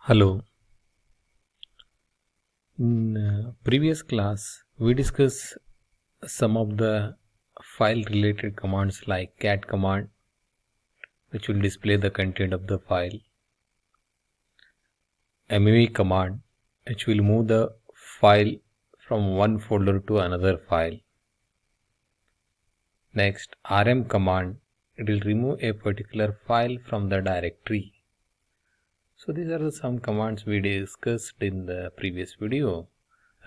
Hello. In previous class, we discussed some of the file related commands like cat command, which will display the content of the file, mv command, which will move the file from one folder to another file. Next, rm command, it will remove a particular file from the directory. So these are some commands we discussed in the previous video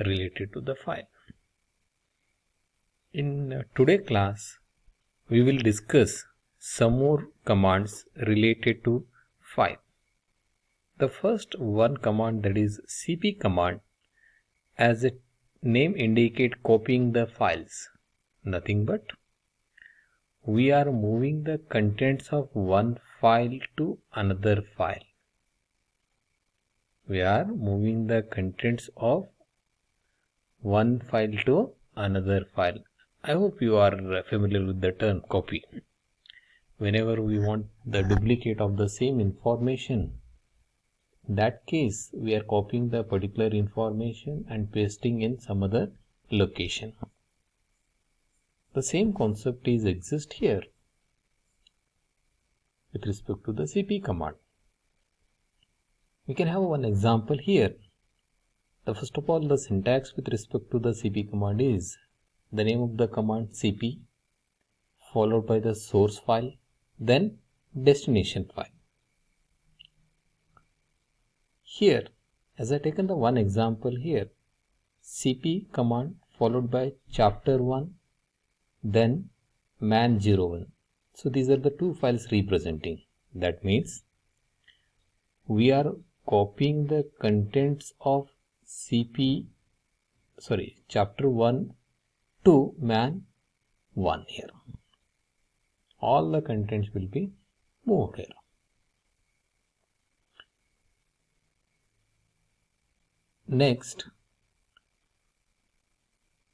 related to the file. In today's class, we will discuss some more commands related to file. The first one command, that is cp command, as a name indicate copying the files. Nothing but we are moving the contents of one file to another file. We are moving the contents of one file to another file. I hope you are familiar with the term copy. Whenever we want the duplicate of the same information, in that case we are copying the particular information and pasting in some other location. The same concept is exist here with respect to the cp command. We can have one example here. First of all, the syntax with respect to the cp command is the name of the command cp followed by the source file, then destination file. Here, as I taken the one example here, cp command followed by chapter 1, then man01. So these are the two files representing. That means we are copying the contents of chapter 1 to man 1 here. All the contents will be moved here. Next,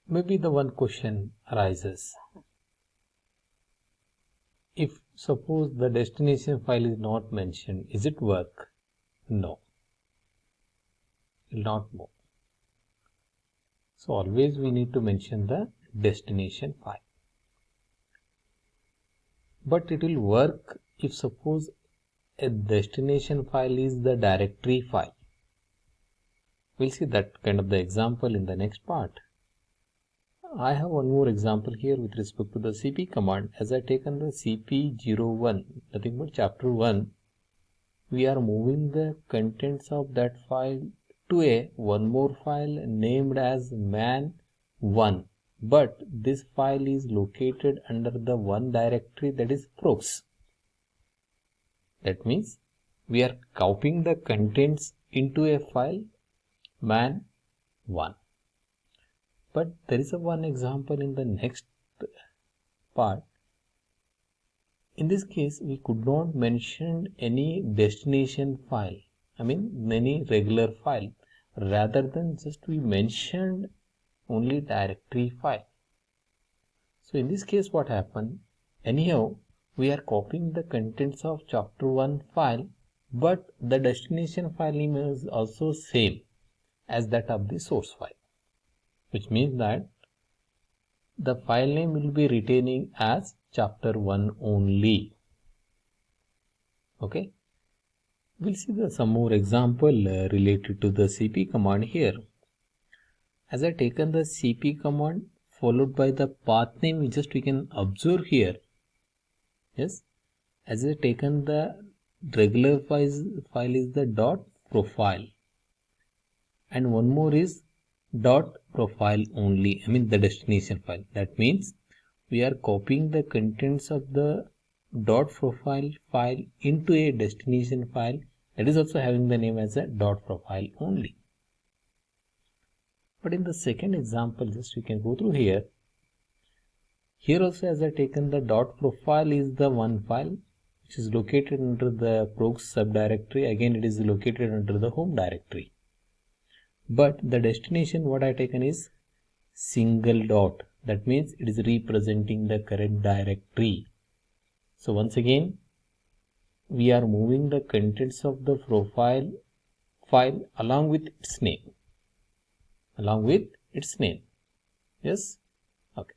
maybe the one question arises. If suppose the destination file is not mentioned, is it work? No, it will not move. So always we need to mention the destination file. But it will work if suppose a destination file is the directory file. We'll see that kind of the example in the next part. I have one more example here with respect to the cp command. As I taken the cp01, nothing but chapter 1, we are moving the contents of that file to one more file named as man1, but this file is located under the one directory, that is procs. That means we are copying the contents into a file man1. But there is one example in the next part. In this case, we could not mention any destination file, any regular file, rather than just we mentioned only directory file. So in this case, what happened? Anyhow, we are copying the contents of chapter 1 file, but the destination file name is also same as that of the source file, which means that the file name will be retaining as chapter 1 only. Okay, we'll see some more example related to the cp command here. As I taken the cp command followed by the path name, we can observe here. Yes, as I taken the regular file is the dot profile, and one more is dot profile only, the destination file. That means we are copying the contents of the dot profile file into a destination file that is also having the name as a dot profile only. But in the second example, just we can go through here. Here also, as I taken the dot profile is the one file which is located under the procs subdirectory. Again, it is located under the home directory. But the destination what I taken is single dot. That means it is representing the current directory. So once again, we are moving the contents of the profile file along with its name. Yes. Okay.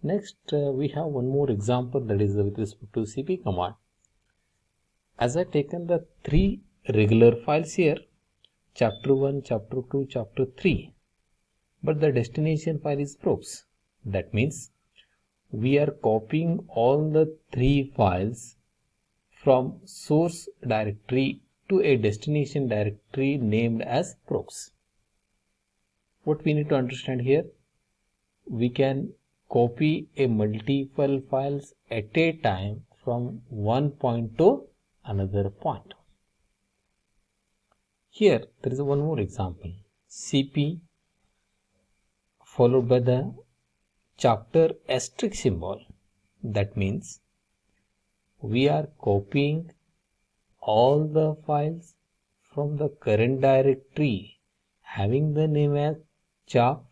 Next, we have one more example, that is with respect to cp command. As I taken the 3 regular files here, chapter 1, chapter 2, chapter 3, but the destination file is procs. That means we are copying all the 3 files from source directory to a destination directory named as procs. What we need to understand here, we can copy a multiple files at a time from one point to another point. Here there is one more example, cp followed by the chapter asterisk symbol. That means we are copying all the files from the current directory having the name as chap,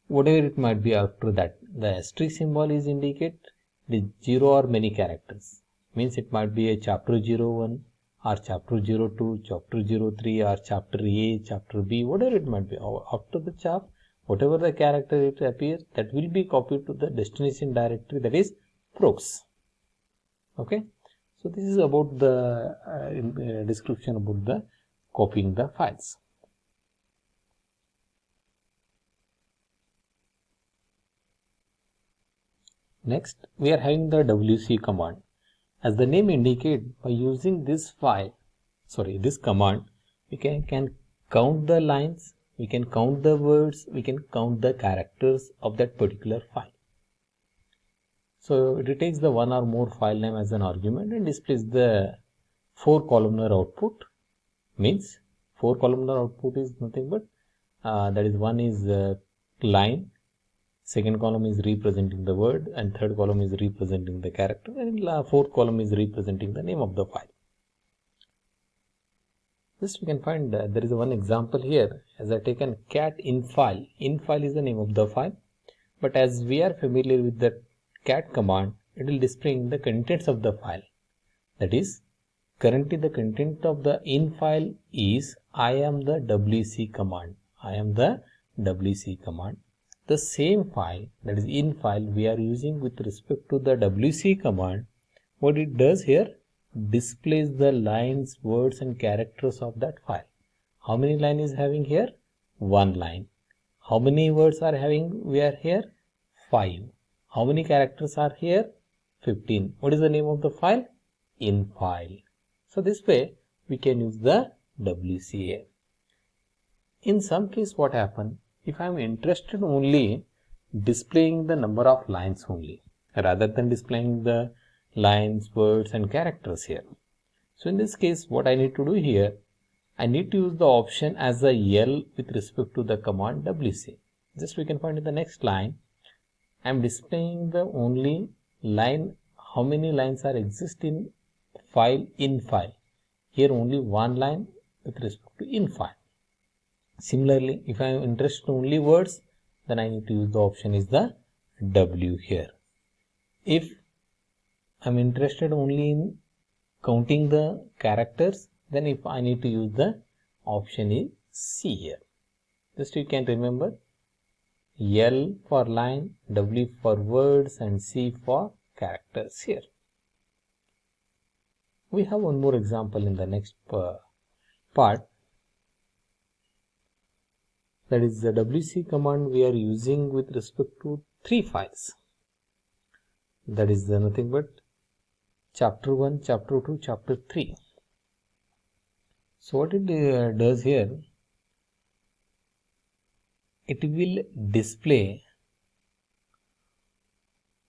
whatever it might be after that. The asterisk symbol is indicate the 0 or many characters. Means it might be a chapter 01 or chapter 02, chapter 03 or chapter A, chapter B, whatever it might be. After the chap, whatever the character it appears, that will be copied to the destination directory, that is procs. Okay. So this is about the description about the copying the files. Next, we are having the wc command. As the name indicates, by using this command, we can count the lines, we can count the words, we can count the characters of that particular file. So it takes the one or more file name as an argument and displays the 4 columnar output. Means 4 columnar output is nothing but that is, one is line, second column is representing the word, and third column is representing the character, and fourth column is representing the name of the file. Just we can find there is one example here. As I taken cat infile. Infile is the name of the file, but as we are familiar with the cat command, it will display the contents of the file. That is, currently the content of the infile is I am the wc command. The same file, that is infile, we are using with respect to the wc command. What it does here, displays the lines, words and characters of that file. How many lines is having here? 1 line. How many words are having we are here? 5. How many characters are here? 15. What is the name of the file? Infile. So this way we can use the wca. In some case, what happen, if I am interested only displaying the number of lines only, rather than displaying the lines, words and characters here. So in this case, what I need to do here, I need to use the option as a L with respect to the command wc. Just we can find in the next line, I am displaying the only line, how many lines are exist in file infile. Here only 1 line with respect to infile. Similarly, if I am interested in only words, then I need to use the option is the W here. If I am interested only in counting the characters, then if I need to use the option is C here. Just you can remember, L for line, W for words and C for characters here. We have one more example in the next part. That is the wc command we are using with respect to 3 files. That is nothing but chapter 1, chapter 2, chapter 3. So what it does here, it will display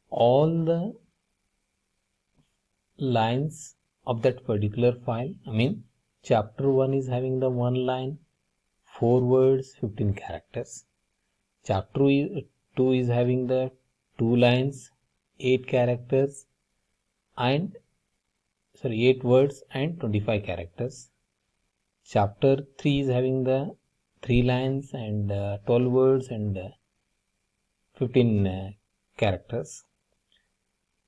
all the lines of that particular file. I mean, chapter 1 is having the 1 line, 4 words, 15 characters. Chapter 2 is having the 2 lines, 8 characters and 8 words and 25 characters. Chapter 3 is having the 3 lines and 12 words and 15 characters.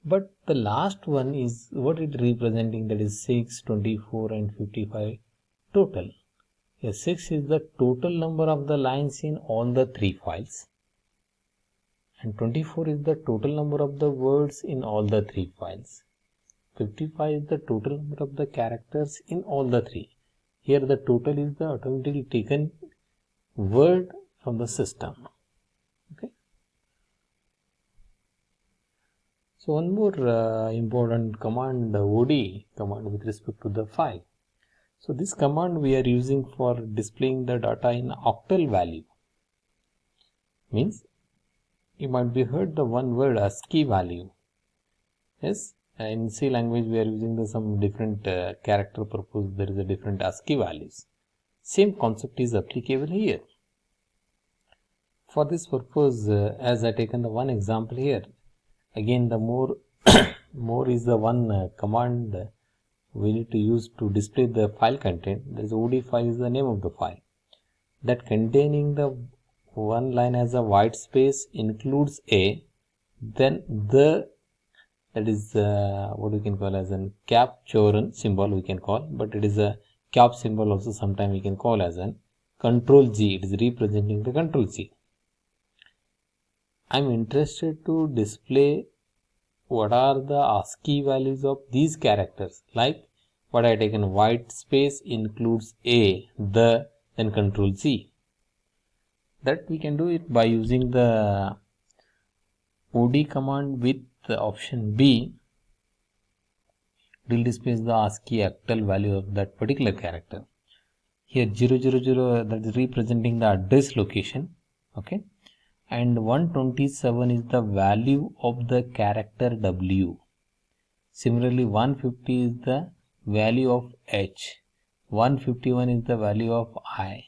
But the last one is what it representing, that is 6, 24 and 55 total. Here 6 is the total number of the lines in all the 3 files, and 24 is the total number of the words in all the 3 files. 55 is the total number of the characters in all the 3. Here the total is the automatically taken word from the system. Okay. So one more important command, OD command with respect to the file. So this command we are using for displaying the data in octal value. Means you might be heard the one word ASCII value. Yes, in C language we are using some different character purpose. There is a different ASCII values. Same concept is applicable here. For this purpose, as I taken the one example here, again the more more is the one command we need to use to display the file content. There is OD file is the name of the file that containing the one line as a white space includes a, then the, that is what we can call as a capchoran symbol we can call, but it is a cap symbol also sometimes we can call as an control G. It is representing the control G. I am interested to display what are the ASCII values of these characters, like what I taken white space includes a, the, then control Z. That we can do it by using the OD command with the option B. It will display the ASCII octal value of that particular character. Here 000, that is representing the address location. Okay. And 127 is the value of the character W. Similarly, 150 is the value of H. 151 is the value of I.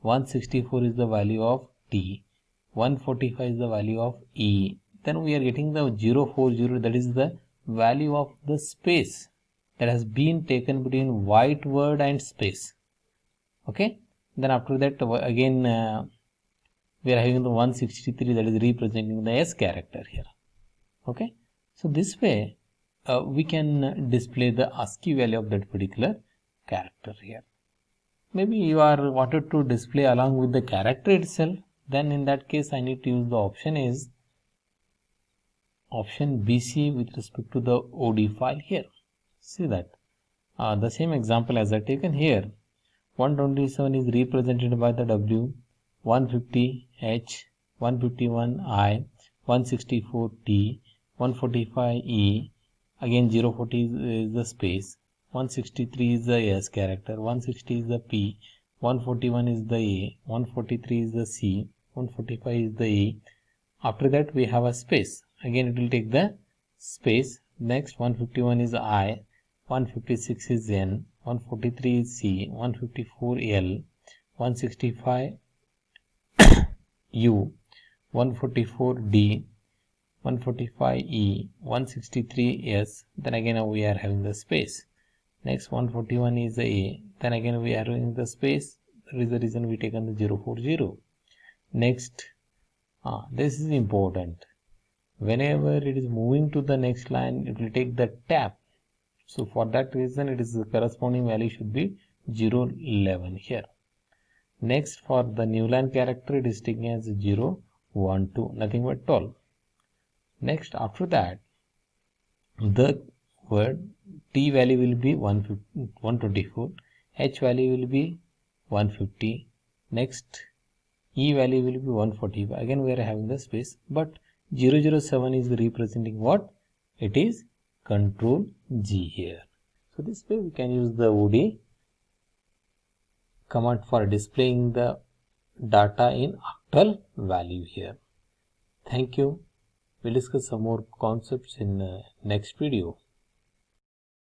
164 is the value of T. 145 is the value of E. Then we are getting the 040, that is the value of the space that has been taken between white word and space. Okay. Then after that again we are having the 163, that is representing the S character here. Okay. So this way we can display the ASCII value of that particular character here. Maybe you are wanted to display along with the character itself, then in that case I need to use the option is option BC with respect to the OD file here. See that the same example as I taken here. 127 is represented by the W, 150 H, 151 I, 164 T, 145 E, again 040 is the space, 163 is the S character, 160 is the P, 141 is the A, 143 is the C, 145 is the E. After that we have a space. Again it will take the space. Next 151 is I, 156 is N, 143 is C, 154 L, 165 U, 144 D, 145 E, 163 S. Then again we are having the space. Next 141 is the A. Then again we are having the space. That is the reason we taken the 040. Next, this is important. Whenever it is moving to the next line, it will take the tab. So for that reason, it is the corresponding value should be 011 here. Next, for the new line character, it is taken as 012, nothing but 12. Next, after that, the word T value will be 124, H value will be 150. Next, E value will be 145. Again, we are having the space, but 007 is representing what? It is control G here. So this way we can use the OD command for displaying the data in octal value here. Thank you. We'll discuss some more concepts in next video.